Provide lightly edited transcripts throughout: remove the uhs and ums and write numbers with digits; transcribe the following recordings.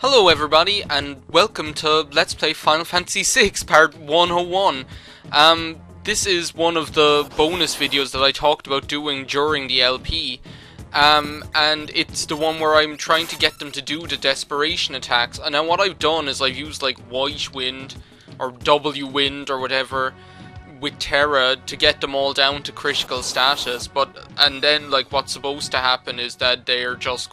Hello everybody, and welcome to Let's Play Final Fantasy VI Part 101. This is one of the bonus videos that I talked about doing during the LP. And it's the one where I'm trying to get them to do the Desperation attacks. And now what I've done is I've used like White Wind, or W Wind, or whatever, with Terra to get them all down to critical status. And then like what's supposed to happen is that they're just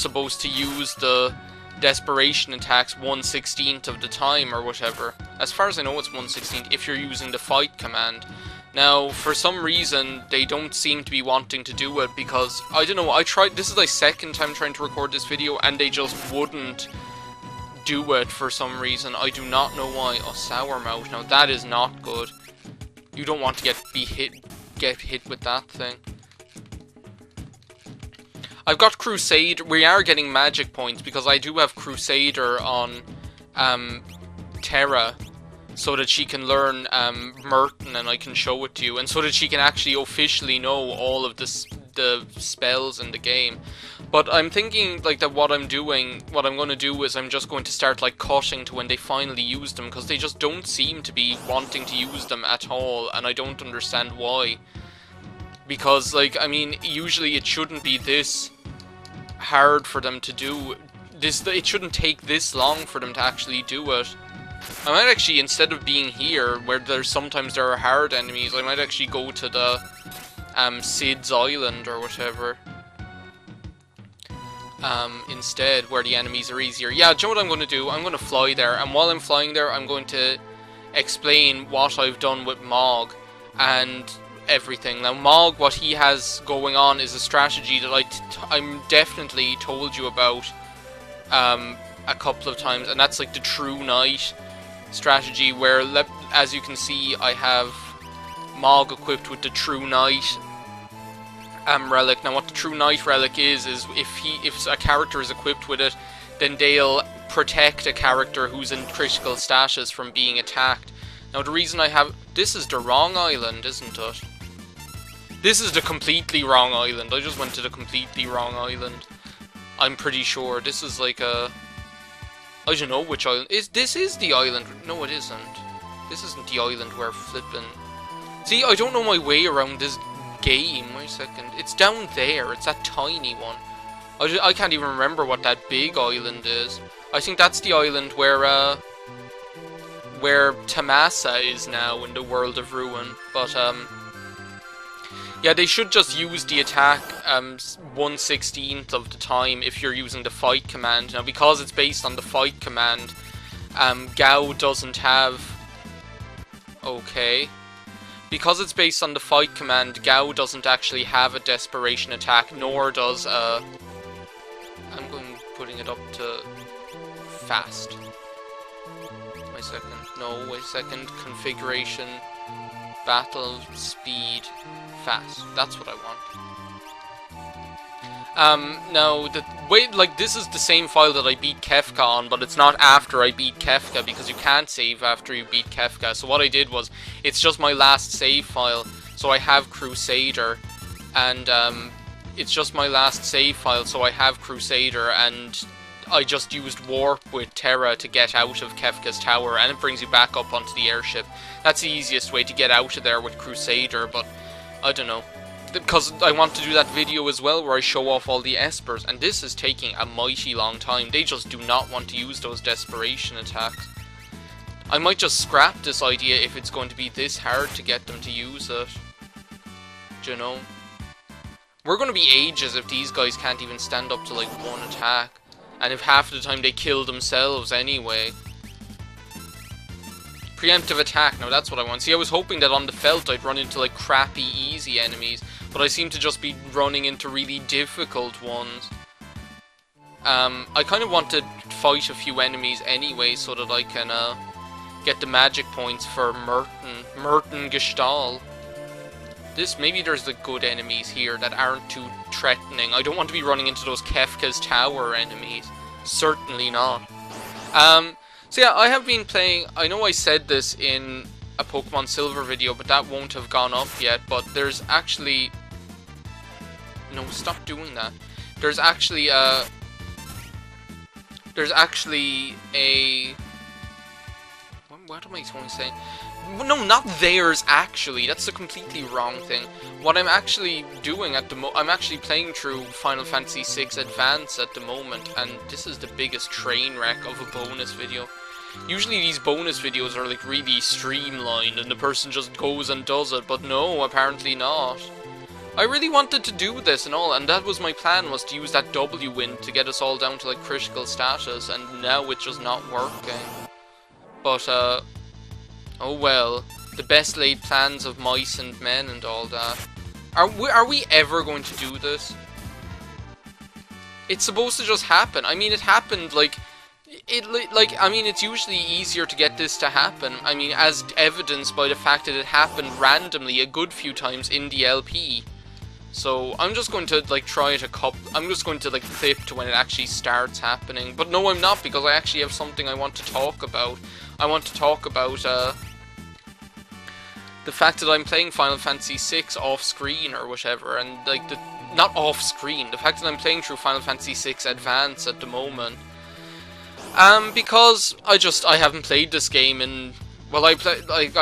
supposed to use the Desperation attacks 1/16th of the time or whatever. As far as I know, it's 1/16th if you're using the fight command. Now, for some reason, they don't seem to be wanting to do it because, I don't know, this is my second time trying to record this video and they just wouldn't do it for some reason. I do not know why. Oh, Sour Mouth. Now, that is not good. You don't want to get hit with that thing. I've got Crusader. We are getting magic points because I do have Crusader on Terra, so that she can learn Merton and I can show it to you, and so that she can actually officially know all of the spells in the game. But I'm thinking like that what I'm going to do is I'm just going to start like cutting to when they finally use them, because they just don't seem to be wanting to use them at all, and I don't understand why. Because, like, I mean, usually it shouldn't be this hard for them to do this. It shouldn't take this long for them to actually do it. I might actually, instead of being here, where sometimes there are hard enemies, I might actually go to the Sid's Island or whatever. Instead, where the enemies are easier. Yeah, do you know what I'm going to do? I'm going to fly there, and while I'm flying there, I'm going to explain what I've done with Mog and everything. Now, Mog, what he has going on is a strategy that I'm definitely told you about a couple of times, and that's like the True Knight strategy, where, as you can see, I have Mog equipped with the True Knight relic. Now, what the True Knight relic is if a character is equipped with it, then they'll protect a character who's in critical status from being attacked. Now, the reason I have... This is the wrong island, isn't it? This is the completely wrong island. I just went to the completely wrong island. I'm pretty sure. This is like a... I don't know which island. This is the island. No, it isn't. This isn't the island where flippin'... See, I don't know my way around this game. Wait a second. It's down there. It's that tiny one. I can't even remember what that big island is. I think that's the island where Tamasa is now in the World of Ruin. But, yeah, they should just use the attack 1/16th of the time if you're using the fight command. Now, because it's based on the fight command, Gao doesn't have... Okay. Because it's based on the fight command, Gao doesn't actually have a Desperation attack, nor does... I'm putting it up to... Fast. Wait a second. No, wait a second. Configuration... Battle speed fast. That's what I want. Now this is the same file that I beat Kefka on, but it's not after I beat Kefka, because you can't save after you beat Kefka. So what I did was, it's just my last save file. So I have Crusader, and it's just my last save file. So I have Crusader, and I just used Warp with Terra to get out of Kefka's tower, and it brings you back up onto the airship. That's the easiest way to get out of there with Crusader, but I don't know. Because I want to do that video as well where I show off all the Espers, and this is taking a mighty long time. They just do not want to use those Desperation attacks. I might just scrap this idea if it's going to be this hard to get them to use it. Do you know? We're going to be ages if these guys can't even stand up to like one attack. And if half of the time they kill themselves anyway. Preemptive attack, now that's what I want. See, I was hoping that on the Felt I'd run into like crappy easy enemies, but I seem to just be running into really difficult ones. I kind of want to fight a few enemies anyway so that I can get the magic points for Merton Gestalt. Maybe there's the good enemies here that aren't too threatening. I don't want to be running into those Kefka's Tower enemies. Certainly not. So yeah, I have been playing... I know I said this in a Pokemon Silver video, but that won't have gone up yet. But there's actually... No, stop doing that. There's actually there's actually a... What am I trying to say? No, not theirs, actually. That's the completely wrong thing. What I'm actually doing at the I'm actually playing through Final Fantasy VI Advance at the moment, and this is the biggest train wreck of a bonus video. Usually these bonus videos are like really streamlined, and the person just goes and does it, but no, apparently not. I really wanted to do this and all, and that was my plan, was to use that W win to get us all down to like critical status, and now it's just not working. But, oh well, the best laid plans of mice and men and all that. Are we ever going to do this? It's supposed to just happen. I mean, it happened, like, I mean, it's usually easier to get this to happen. I mean, as evidenced by the fact that it happened randomly a good few times in the LP. So, I'm just going to, like, I'm just going to, like, clip to when it actually starts happening. But no, I'm not, because I actually have something I want to talk about. I want to talk about, the fact that I'm playing Final Fantasy VI off-screen or whatever, and, like, not off-screen, the fact that I'm playing through Final Fantasy VI Advance at the moment. Because I haven't played this game in... Well, I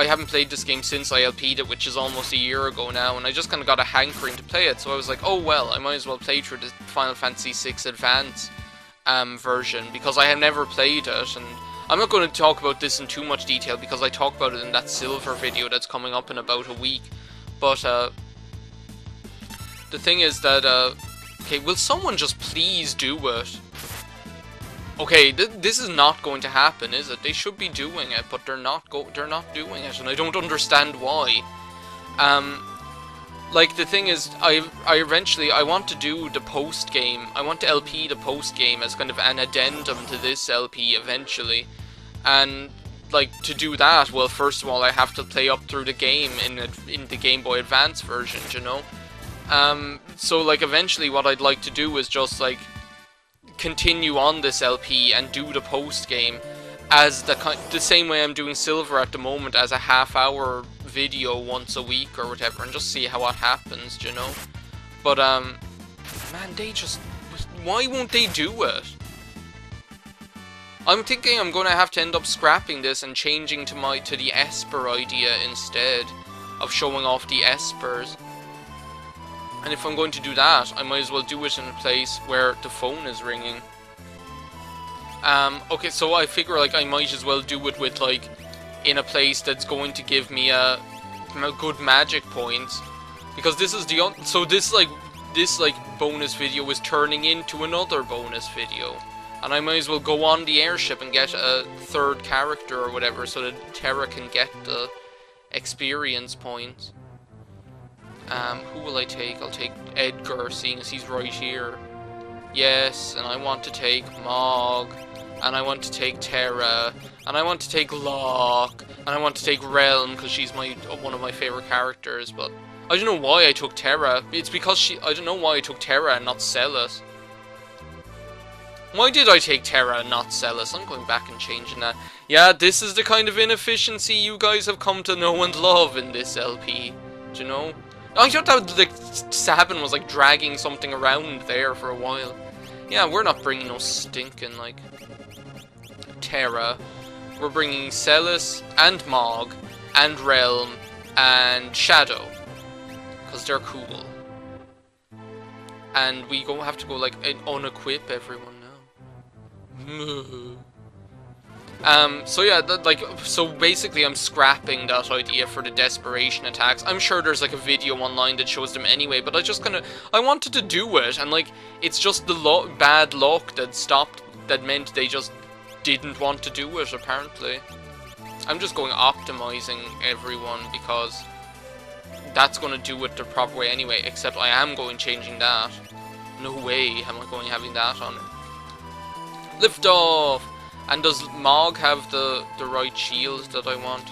haven't played this game since I LP'd it, which is almost a year ago now, and I just kind of got a hankering to play it, so I was like, oh well, I might as well play through the Final Fantasy VI Advance version, because I have never played it, and I'm not going to talk about this in too much detail, because I talk about it in that Silver video that's coming up in about a week, but, the thing is that, okay, will someone just please do it? Okay, this is not going to happen, is it? They should be doing it, but they're not doing it, and I don't understand why. Like, the thing is, I want to do the post-game, I want to LP the post-game as kind of an addendum to this LP eventually. And, like, to do that, well, first of all, I have to play up through the game in the Game Boy Advance version, you know? So, like, eventually what I'd like to do is just, like, continue on this LP and do the post-game as the same way I'm doing Silver at the moment, as a half-hour video once a week or whatever, and just see how what happens, you know? But, man, they just... Why won't they do it? I'm thinking I'm gonna have to end up scrapping this and changing to the Esper idea instead of showing off the Espers. And if I'm going to do that, I might as well do it in a place where the phone is ringing. Okay, so I figure, like, I might as well do it with, like, in a place that's going to give me a good magic points. Because this is the... So this bonus video is turning into another bonus video. And I might as well go on the airship and get a third character or whatever, so that Terra can get the experience points. Who will I take? I'll take Edgar, seeing as he's right here. Yes, and I want to take Mog, and I want to take Terra, and I want to take Locke, and I want to take Realm, because she's one of my favourite characters, but I don't know why I took Terra. It's because I don't know why I took Terra and not Celis. Why did I take Terra and not Celis? I'm going back and changing that. Yeah, this is the kind of inefficiency you guys have come to know and love in this LP. Do you know? I thought that, like, Sabin was, like, dragging something around there for a while. Yeah, we're not bringing no stinking, like, Terra. We're bringing Celis and Mog and Realm and Shadow, because they're cool. And we have to go, like, unequip everyone now. So yeah, so basically I'm scrapping that idea for the Desperation attacks. I'm sure there's, like, a video online that shows them anyway, but I wanted to do it, and, like, it's just the bad luck that meant they just didn't want to do it, apparently. I'm just going optimizing everyone, because that's going to do it the proper way anyway, except I am going changing that. No way am I going having that on it. Lift off! And does Mog have the right shield that I want?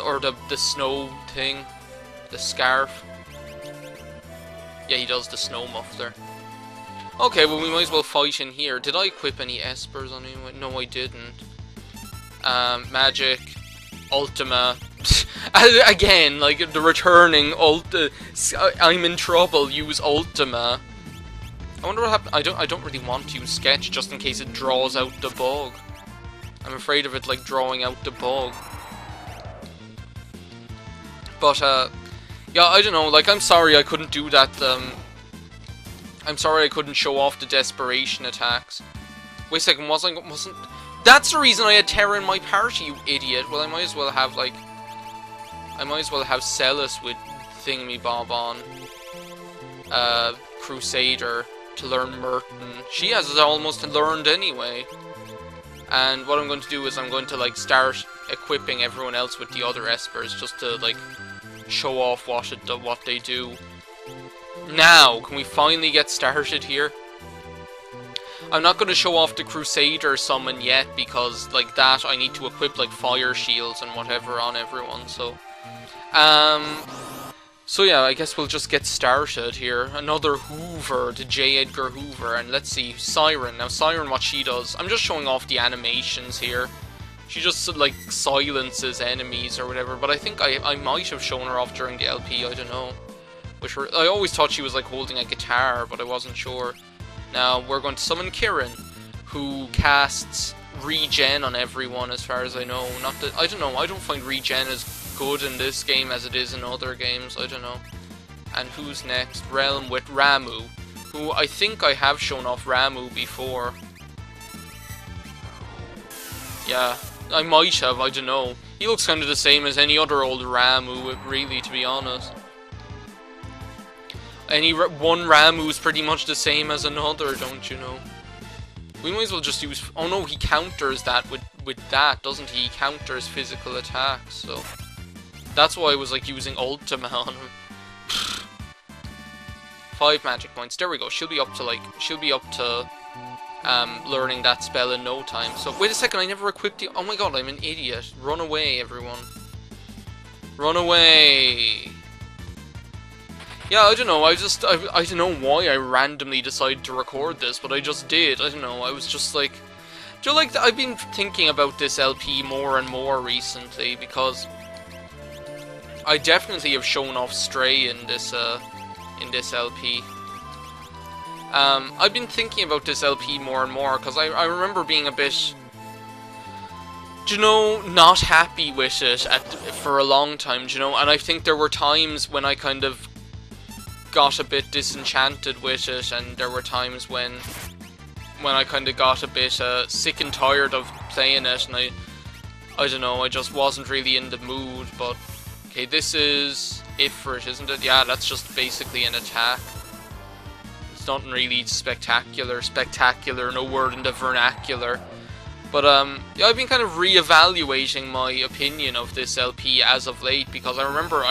Or the snow thing? The scarf? Yeah, he does the snow muffler. Okay, well, we might as well fight in here. Did I equip any Espers on anyone? No, I didn't. Magic. Ultima. Again, like, the returning I'm in trouble, use Ultima. I wonder what happened. I don't really want to use sketch just in case it draws out the bug. I'm afraid of it like drawing out the bug. But yeah, I don't know. Like, I'm sorry I couldn't do that. I'm sorry I couldn't show off the desperation attacks. Wait a second, wasn't? That's the reason I had Terra in my party, you idiot. Well, I might as well have like, I might as well have Celis with Thingamabob on. Crusader to learn Merton. She has it almost learned anyway. And what I'm going to do is I'm going to like start equipping everyone else with the other Espers just to like show off what they do. Now, can we finally get started here? I'm not going to show off the Crusader summon yet because like that I need to equip like fire shields and whatever on everyone. So yeah, I guess we'll just get started here. Another Hoover, the J. Edgar Hoover, and let's see, Siren. Now Siren, what she does, I'm just showing off the animations here. She just like silences enemies or whatever, but I think I might have shown her off during the LP, I don't know. I always thought she was like holding a guitar, but I wasn't sure. Now we're going to summon Kirin, who casts regen on everyone as far as I know. Not that, I don't know, I don't find regen as good in this game as it is in other games, I don't know. And who's next? Realm with Ramu, who I think I have shown off Ramu before. Yeah, I might have, I don't know. He looks kind of the same as any other old Ramu, really, to be honest. One Ramu is pretty much the same as another, don't you know? We might as well just use... Oh no, he counters that with that, doesn't he? He counters physical attacks, so... That's why I was like using Ultima on him. 5 magic points. There we go. She'll be up to learning that spell in no time. So wait a second, I never equipped the... Oh my god, I'm an idiot. Run away, everyone. Run away. Yeah, I don't know. I don't know why I randomly decided to record this, but I just did. I don't know. I was just like... Do you like... I've been thinking about this LP more and more recently because I definitely have shown off Stray in this LP. I've been thinking about this LP more and more because I remember being a bit, you know, not happy with it for a long time, you know, and I think there were times when I kind of got a bit disenchanted with it, and there were times when I kind of got a bit sick and tired of playing it, and I don't know, I just wasn't really in the mood. But okay, this is Ifrit, isn't it? Yeah, that's just basically an attack. It's nothing really spectacular, no word in the vernacular. But yeah, I've been kind of re-evaluating my opinion of this LP as of late, because I remember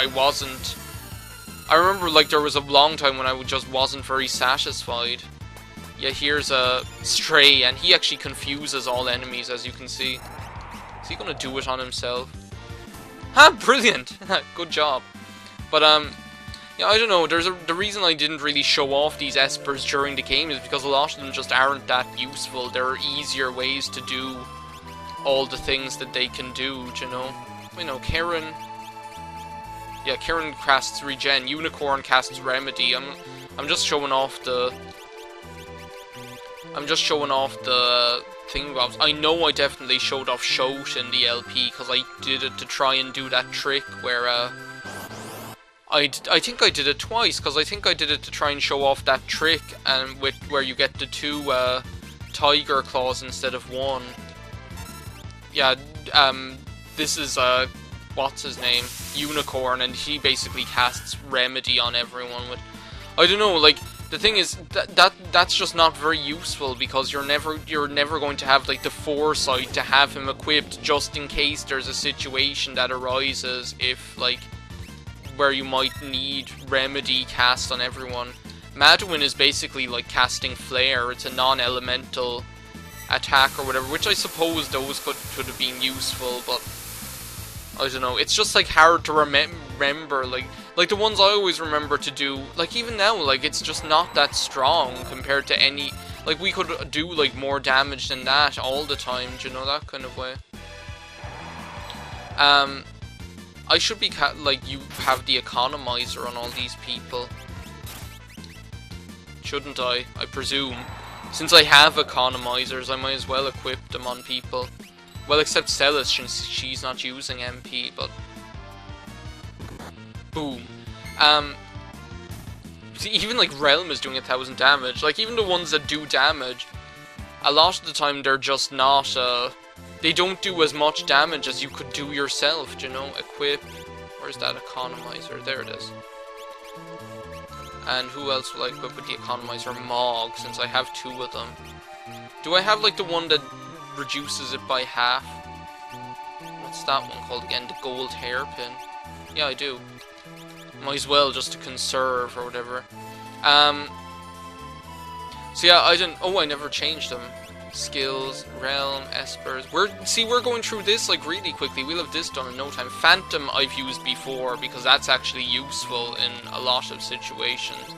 like there was a long time when I just wasn't very satisfied. Yeah, here's a Stray, and he actually confuses all enemies, as you can see. Is he gonna do it on himself? Ha! Brilliant! Good job. But yeah, I don't know, the reason I didn't really show off these Espers during the game is because a lot of them just aren't that useful. There are easier ways to do all the things that they can do, you know? You know, Kirin... Yeah, Kirin casts Regen, Unicorn casts Remedy. I'm just showing off the... Thingamabobs. I know I definitely showed off Shout in the LP, because I did it to try and do that trick where, I think I did it twice, because I think I did it to try and show off that trick, and where you get the 2, Tiger Claws instead of 1. Yeah, this is, what's his name? Unicorn, and he basically casts Remedy on everyone with... I don't know, like, the thing is, that's just not very useful, because you're never going to have, like, the foresight to have him equipped just in case there's a situation that arises if, like, where you might need Remedy cast on everyone. Madwin is basically like casting Flare. It's a non-elemental attack or whatever, which I suppose those could have been useful, but I don't know. It's just like hard to remember, like the ones I always remember to do. Like even now, like it's just not that strong compared to any. Like we could do like more damage than that all the time. Do you know, that kind of way? I should be like, you have the economizer on all these people. shouldn't I presume. Since I have economizers, I might as well equip them on people. Well, except Celis, since she's not using MP, but... Boom. See, even like Realm is doing 1000 damage. Like, even the ones that do damage, a lot of the time they're just not, they don't do as much damage as you could do yourself, do you know? Equip. Where's that economizer? There it is. And who else will I equip with the economizer? Mog, since I have 2 of them. Do I have like the one that reduces it by half? What's that one called again? The gold hairpin. Yeah, I do. Might as well, just to conserve or whatever. So yeah, I didn't... Oh, I never changed them. Skills, Realm, Espers. We're going through this like really quickly. We'll have this done in no time. Phantom I've used before because that's actually useful in a lot of situations.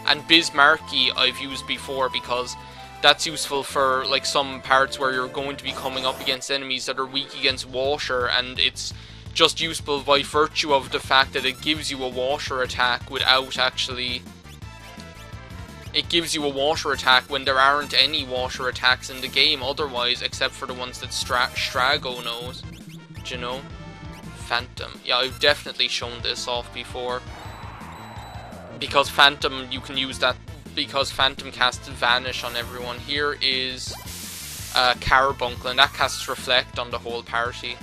And Bismarcky I've used before because that's useful for like some parts where you're going to be coming up against enemies that are weak against water, and it's just useful by virtue of the fact that it gives you a water attack without actually... It gives you a water attack when there aren't any water attacks in the game otherwise, except for the ones that Strago knows. Do you know? Phantom. Yeah, I've definitely shown this off before. Because Phantom, you can use that, because Phantom casts Vanish on everyone. Here is Carbuncle, and that casts Reflect on the whole party.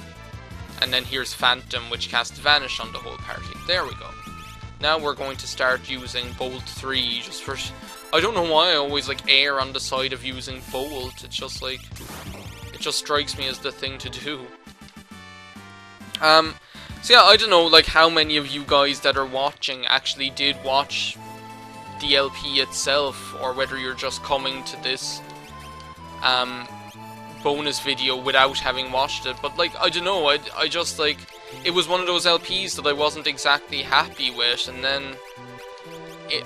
And then here's Phantom, which casts Vanish on the whole party. There we go. Now we're going to start using Bolt 3, just for... I don't know why I always, like, err on the side of using Bolt. It's just, like... It just strikes me as the thing to do. So yeah, I don't know, like, how many of you guys that are watching actually did watch the LP itself, or whether you're just coming to this, bonus video without having watched it. But, like, I don't know, I just, like... It was one of those LPs that I wasn't exactly happy with, and then...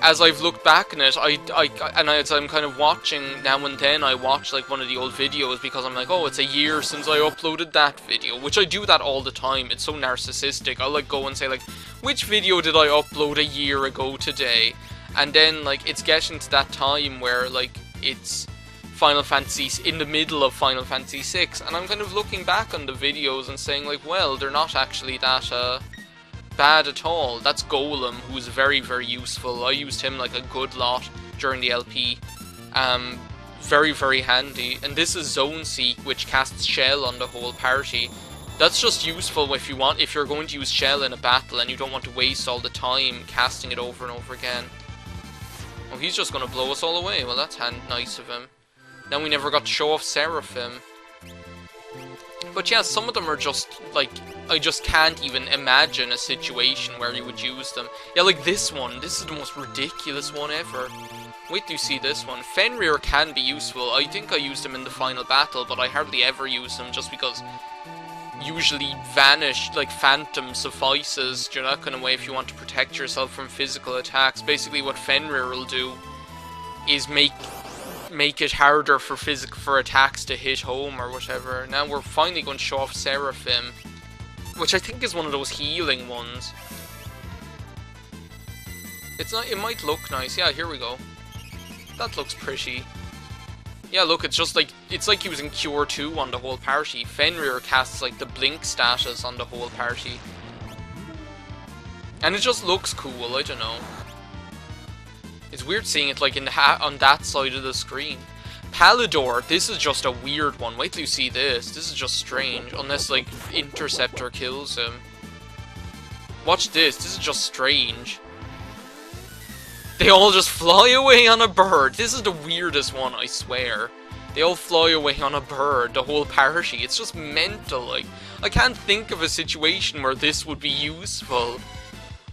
As I've looked back on it, as I'm kind of watching now and then, I watch like one of the old videos because I'm like, oh, it's a year since I uploaded that video, which I do that all the time. It's so narcissistic. I'll like go and say like, which video did I upload a year ago today? And then like it's getting to that time where like it's Final Fantasy, in the middle of Final Fantasy 6, and I'm kind of looking back on the videos and saying like, well, they're not actually that bad at all. That's Golem, who's very, very useful. I used him like a good lot during the LP. Very, very handy. And this is Zone Seek, which casts Shell on the whole party. That's just useful if you're going to use Shell in a battle and you don't want to waste all the time casting it over and over again. Oh, he's just going to blow us all away. Well, that's nice of him. Now we never got to show off Seraphim. But yeah, some of them are just, like, I just can't even imagine a situation where you would use them. Yeah, like this one. This is the most ridiculous one ever. Wait till you see this one. Fenrir can be useful. I think I used him in the final battle, but I hardly ever use him just because usually Vanish, like Phantom, suffices. You know, that kind of way if you want to protect yourself from physical attacks. Basically what Fenrir will do is make it harder for attacks to hit home or whatever. Now we're finally going to show off Seraphim, which I think is one of those healing ones. It's not. It might look nice. Yeah, here we go. That looks pretty. Yeah, look, it's just like, it's like using Cure 2 on the whole party. Fenrir casts like the Blink status on the whole party. And it just looks cool, I don't know. It's weird seeing it like on that side of the screen. Palidor, this is just a weird one. Wait till you see this. This is just strange. Unless like Interceptor kills him. Watch this. This is just strange. They all just fly away on a bird. This is the weirdest one, I swear. They all fly away on a bird, the whole party. It's just mental. Like, I can't think of a situation where this would be useful.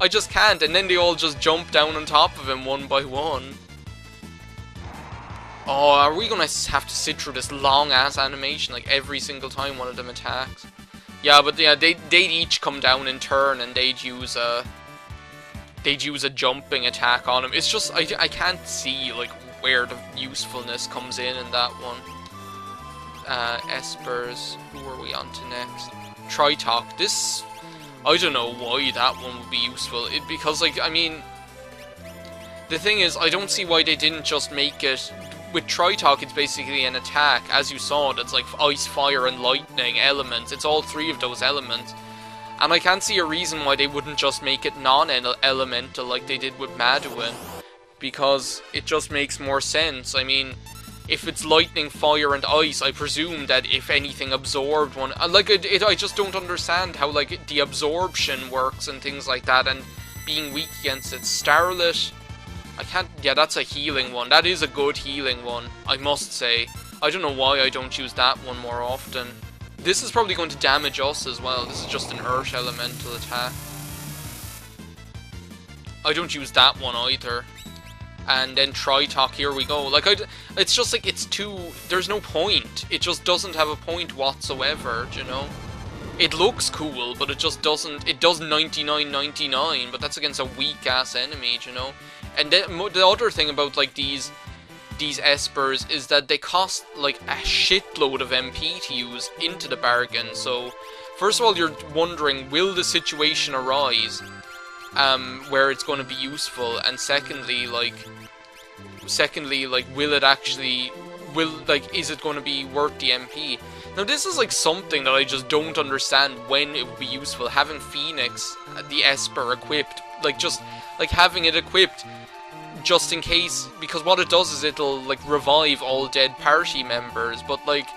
I just can't. And then they all just jump down on top of him one by one. Oh, are we gonna have to sit through this long-ass animation like every single time one of them attacks? Yeah, but yeah, they'd each come down in turn and they'd use a jumping attack on him. It's just, I can't see like where the usefulness comes in that one. Espers, who are we on to next? Tritok, this, I don't know why that one would be useful. Because like, I mean, The thing is, I don't see why they didn't just make it... With Tritalk, it's basically an attack. As you saw, it's like ice, fire, and lightning elements. It's all three of those elements. And I can't see a reason why they wouldn't just make it non-elemental like they did with Maduin. Because it just makes more sense. I mean, if it's lightning, fire, and ice, I presume that if anything absorbed one... Like, I just don't understand how, like, the absorption works and things like that, and being weak against it. Starlit... I can't... Yeah, that's a healing one. That is a good healing one, I must say. I don't know why I don't use that one more often. This is probably going to damage us as well. This is just an Earth Elemental attack. I don't use that one either. And then Tritalk, here we go. Like, it's just like, it's too... There's no point. It just doesn't have a point whatsoever, do you know? It looks cool, but it just doesn't... It does 99.99, but that's against a weak-ass enemy, do you know? And then, the other thing about, like, these Espers is that they cost, like, a shitload of MP to use into the bargain. So, first of all, you're wondering, will the situation arise where it's going to be useful? And secondly, like, will it actually... is it going to be worth the MP? Now, this is, like, something that I just don't understand when it would be useful. Having Phoenix, the Esper, equipped, like, just, like, having it equipped just in case, because what it does is it'll, like, revive all dead party members, but, like,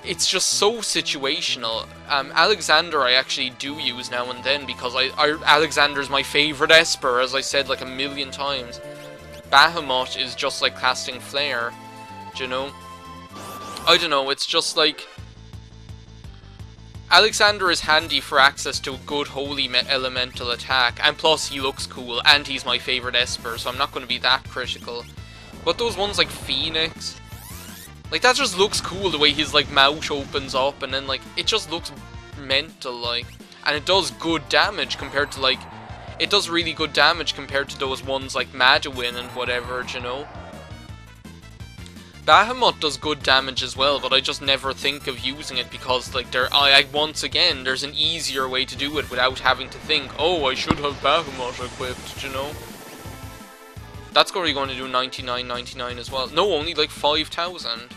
it's just so situational. Alexander I actually do use now and then, because Alexander's my favourite Esper, as I said, like, a million times. Bahamut is just like casting Flare, do you know? I don't know, it's just like... Alexander is handy for access to a good holy elemental attack, and plus he looks cool, and he's my favourite Esper, so I'm not going to be that critical. But those ones like Phoenix, like, that just looks cool, the way his, like, mouth opens up, and then, like, it just looks mental, like, and it does good damage compared to, like, it does really good damage compared to those ones like Maduin and whatever, do you know? Bahamut does good damage as well, but I just never think of using it because, like, once again, there's an easier way to do it without having to think, oh, I should have Bahamut equipped, you know? That's probably going to do 99.99 as well. No, only like 5,000.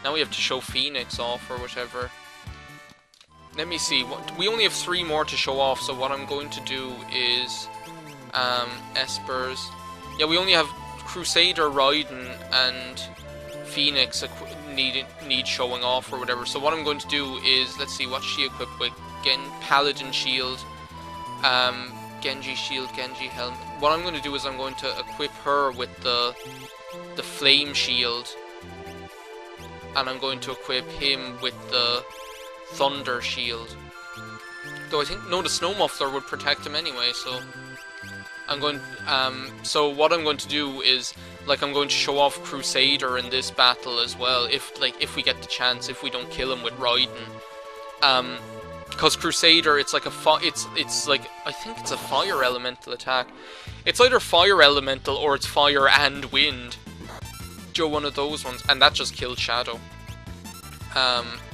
Now we have to show Phoenix off or whatever. Let me see. We only have 3 more to show off, so what I'm going to do is Espers. Yeah, we only have Crusader, Raiden, and Phoenix need showing off or whatever. So what I'm going to do is, let's see, what's she equipped with? Paladin Shield, Genji Shield, Genji Helmet. What I'm going to do is I'm going to equip her with the Flame Shield, and I'm going to equip him with the Thunder Shield. Though I think, no, the Snow Muffler would protect him anyway, so... I'm going, so what I'm going to do is, like, I'm going to show off Crusader in this battle as well, if we get the chance, if we don't kill him with Raiden. Because Crusader, it's like it's like, I think it's a fire elemental attack. It's either fire elemental or it's fire and wind. Joe, one of those ones, and that just killed Shadow.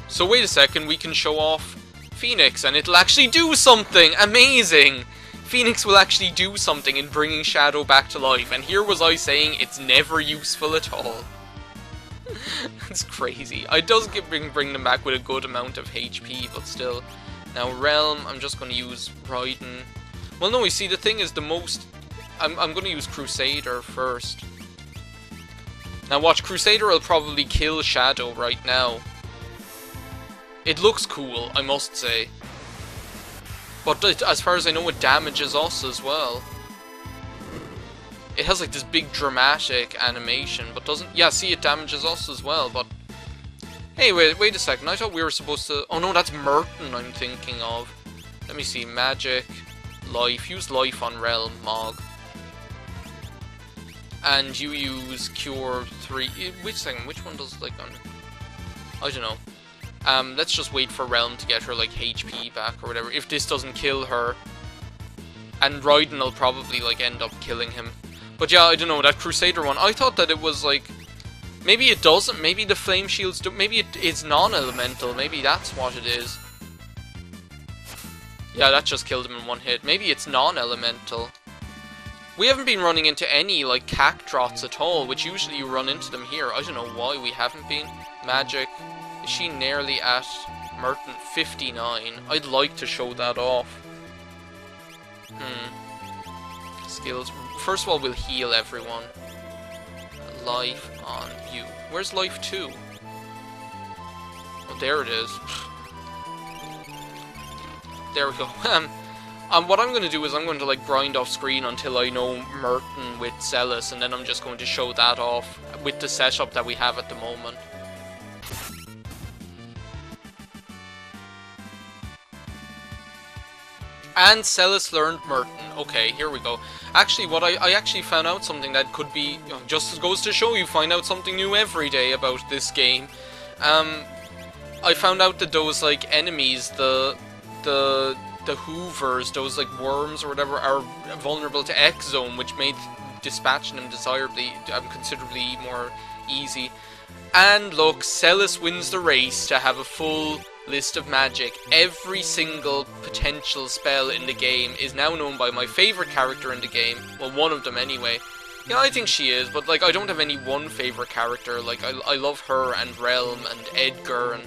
So wait a second, we can show off Phoenix, and it'll actually do something amazing! Phoenix will actually do something in bringing Shadow back to life, and here was I saying it's never useful at all. It's crazy. It does bring them back with a good amount of HP, but still. Now Realm, I'm just going to use Raiden. Well, no, you see, the thing is, I'm going to use Crusader first. Now watch, Crusader will probably kill Shadow right now. It looks cool, I must say. But as far as I know, it damages us as well. It has like this big dramatic animation, but doesn't... Yeah, see, it damages us as well, but... Hey, wait a second, I thought we were supposed to... Oh no, that's Merton I'm thinking of. Let me see, Magic, Life. Use Life on Realm, Mog. And you use Cure 3... Which one does, like, on... I don't know. Let's just wait for Realm to get her, like, HP back or whatever. If this doesn't kill her. And Raiden will probably, like, end up killing him. But yeah, I don't know, that Crusader one, I thought that it was, like... Maybe it doesn't, maybe the Flame Shields do... Maybe it is non-elemental, maybe that's what it is. Yeah, that just killed him in one hit. Maybe it's non-elemental. We haven't been running into any, like, cactrots at all, which usually you run into them here. I don't know why we haven't been. Magic. Is she nearly at Merton? 59. I'd like to show that off. Skills. First of all, we'll heal everyone. Life on you. Where's life 2? Oh, there it is. There we go. What I'm going to do is I'm going to like grind off screen until I know Merton with Celis, and then I'm just going to show that off with the setup that we have at the moment. And Celis learned Merton. Okay, here we go. Actually, what I actually found out something that could be, just goes to show you find out something new every day about this game. I found out that those like enemies, the hoovers, those like worms or whatever, are vulnerable to X Zone, which made dispatching them considerably more easy. And look, Celis wins the race to have a full list of magic. Every single potential spell in the game is now known by my favorite character in the game. Well, one of them anyway. Yeah, I think she is, but like I don't have any one favorite character. Like I love her and Realm and Edgar and...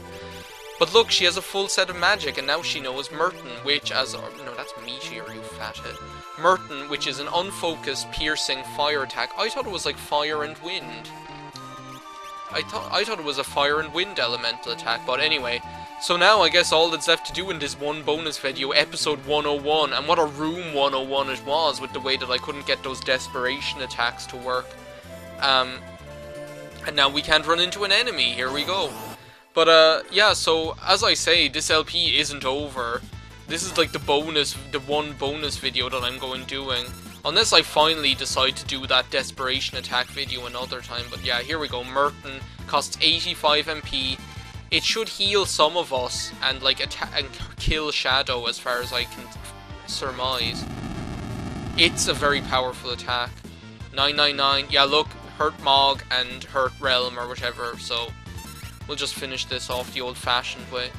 But look, she has a full set of magic, and now she knows Merton, which as... No, that's Meteor, you fathead. Merton, which is an unfocused, piercing fire attack. I thought it was like fire and wind. I thought it was a fire and wind elemental attack, but anyway. So now I guess all that's left to do in this one bonus video, episode 101, and what a room 101 it was, with the way that I couldn't get those desperation attacks to work. And now we can't run into an enemy, here we go. But yeah, so as I say, this LP isn't over. This is like the one bonus video that I'm doing. Unless I finally decide to do that desperation attack video another time. But yeah, here we go. Merton costs 85 MP. It should heal some of us and like attack and kill Shadow, as far as I can surmise. It's a very powerful attack. 999. Yeah, look, hurt Mog and hurt Realm or whatever. So we'll just finish this off the old-fashioned way.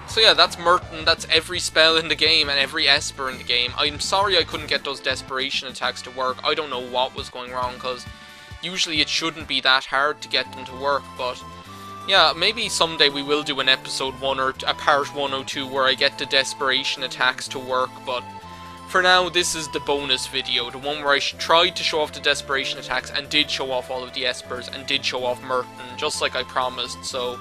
So yeah, that's Merton, that's every spell in the game and every Esper in the game. I'm sorry I couldn't get those desperation attacks to work. I don't know what was going wrong, because usually it shouldn't be that hard to get them to work, but yeah, maybe someday we will do an episode 1 or a part 102 where I get the desperation attacks to work, but for now this is the bonus video, the one where I tried to show off the desperation attacks and did show off all of the Espers and did show off Merton, just like I promised. So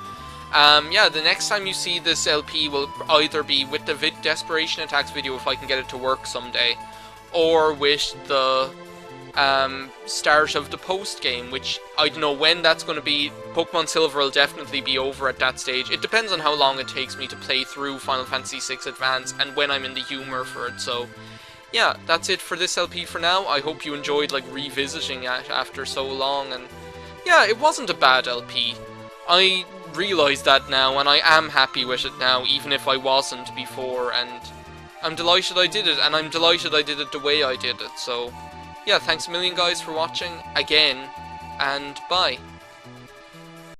yeah, the next time you see this LP will either be with the desperation attacks video, if I can get it to work someday, or with the start of the post game, which I don't know when that's going to be. Pokemon Silver will definitely be over at that stage. It depends on how long it takes me to play through Final Fantasy VI Advance and when I'm in the humor for it. So yeah, that's it for this LP for now. I hope you enjoyed like revisiting it after so long, and yeah, it wasn't a bad LP. I realise that now, and I am happy with it now, even if I wasn't before, and I'm delighted I did it, and I'm delighted I did it the way I did it. So yeah, thanks a million guys for watching again, and bye.